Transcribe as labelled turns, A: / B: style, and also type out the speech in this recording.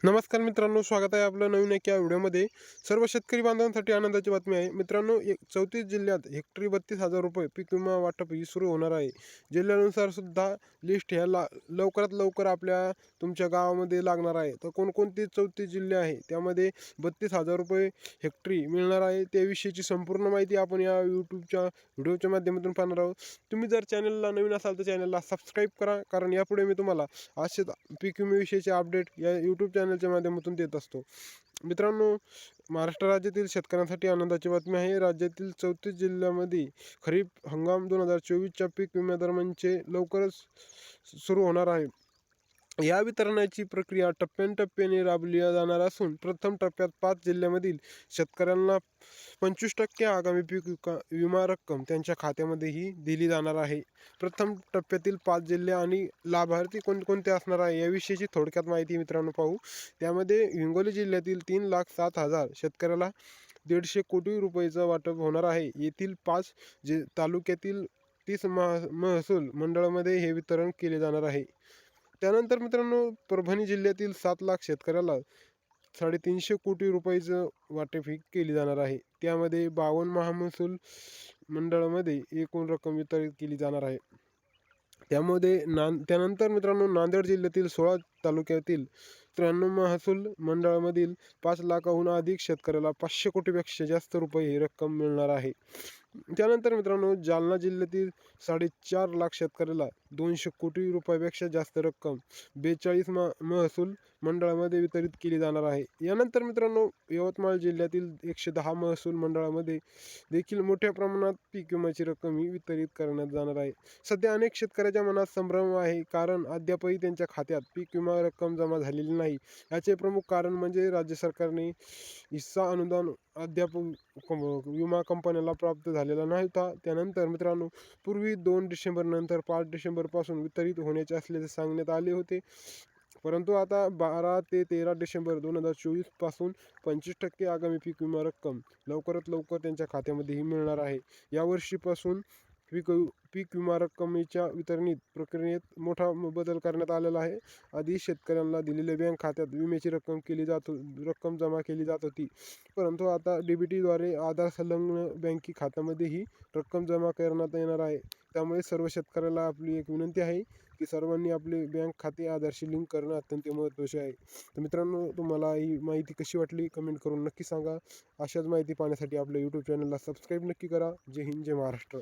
A: नमस्कार मित्रांनो, स्वागत आहे आपलं नवीन एका व्हिडिओमध्ये. सर्व शेतकरी बांधवांसाठी आनंदाची बातमी आहे मित्रांनो. 34 जिल्ह्यात हेक्टरी 32,000 रुपये पीक विमा वाटप ही सुरू होणार आहे. जिल्ह्यानुसार सुद्धा लिस्ट ह्या लवकरात लवकर तुमच्या गावामध्ये लागणार आहे. तर कोणकोणते 34 जिल्हे आहे त्यामध्ये 32,000 रुपये हेक्टरी मिळणार आहे त्याविषयीची संपूर्ण माहिती आपण या यूट्यूबच्या व्हिडिओच्या माध्यमातून पाहणार आहोत. तुम्ही जर चॅनलला नवीन असाल तर चॅनलला सबस्क्राईब करा, कारण यापुढे मी तुम्हाला असेच पीक विम्याविषयीचे अपडेट या यूट्यूब चॅनलच्या माध्यमातून देत असतो. मित्रांनो, महाराष्ट्र राज्यातील शेतकऱ्यांसाठी आनंदाची बातमी आहे. राज्यातील 34 जिल्ह्यामध्ये खरीप हंगाम 2024च्या पीक विमा दरम्यानचे लवकरच सुरू होणार आहे. या वितरणाची प्रक्रिया टप्प्याटप्प्याने राबवली जाणार असून प्रथम टप्प्यात 5 जिल्ह्यामधील शेतकऱ्यांना 25% आगामी पीक विमा रक्कम त्यांच्या खात्यामध्येही दिली जाणार आहे. प्रथम टप्प्यातील 5 जिल्हे आणि लाभार्थी कोणकोणते असणार आहे याविषयीची थोडक्यात माहिती मित्रांनो पाहू. त्यामध्ये हिंगोली जिल्ह्यातील 3,07,000 शेतकऱ्याला 150 कोटी रुपयेचं वाटप होणार आहे. येथील 5 तालुक्यातील 30 महसूल मंडळामध्ये हे वितरण केले जाणार आहे. त्यानंतर मित्रांनो, परभणी जिल्ह्यातील 7 लाख शेतकऱ्याला 350 कोटी रुपयाचं वाटप केली जाणार आहे. त्यामध्ये 52 महामहसूल मंडळामध्ये एकूण रक्कम वितरित केली जाणार आहे. त्यानंतर मित्रांनो, नांदेड जिल्ह्यातील 16 तालुक्यातील 93 महसूल मंडळामधील 5 लाखाहून अधिक शेतकऱ्याला 500 कोटीपेक्षा जास्त रुपये ही रक्कम मिळणार आहे. त्यानंतर मित्रांनो, जालना जिल्ह्यातील 4.5 लाख शेतकऱ्याला 200 कोटी रुपयापेक्षा जास्त रक्कम 42 महसूल मंडळामध्ये वितरित केली जाणार आहे. यानंतर मित्रांनो, यवतमाळ जिल्ह्यातील 110 महसूल मंडळामध्ये देखील मोठ्या प्रमाणात पीक विम्याची रक्कम ही वितरित करण्यात जाणार आहे. सध्या अनेक शेतकऱ्याच्या मनात संभ्रम आहे, कारण अद्यापही त्यांच्या खात्यात पीक विमा रक्कम जमा झालेली नाही. याचे प्रमुख कारण म्हणजे राज्य सरकारने हिस्सा अनुदान अद्याप विमा कंपन्याला प्राप्त झालेला नव्हता. त्यानंतर मित्रांनो, पूर्वी 2 डिसेंबर नंतर 5 डिसेंबरपासून वितरित होण्याचे असल्याचे सांगण्यात आले होते, परंतु आता 12 ते 13 डिसेंबर 2024 पासून 25% आगामी पीक विमा रक्कम लवकरात लवकर त्यांच्या खात्यामध्येही मिळणार आहे. यावर्षीपासून पीक विमा रक्कमेच्या वितरणीत प्रक्रियेत मोठा बदल करण्यात आलेला आहे. आधी शेतकऱ्यांना दिलेल्या बँक खात्यात विम्याची रक्कम जमा केली जात होती, परंतु आता DBTद्वारे आधार संलग्न बँकी खात्यामध्येही रक्कम जमा करण्यात येणार आहे. त्यामुळे सर्व शेतकऱ्याला आपली एक विनंती आहे की सर्वांनी आपले बँक खाते आधारशी लिंक करणं अत्यंत महत्त्वाचे आहे. तर मित्रांनो, तुम्हाला ही माहिती कशी वाटली कमेंट करून नक्की सांगा. अशाच माहिती पाहण्यासाठी आपल्या यूट्यूब चॅनलला सबस्क्राईब नक्की करा. जय हिंद, जय महाराष्ट्र.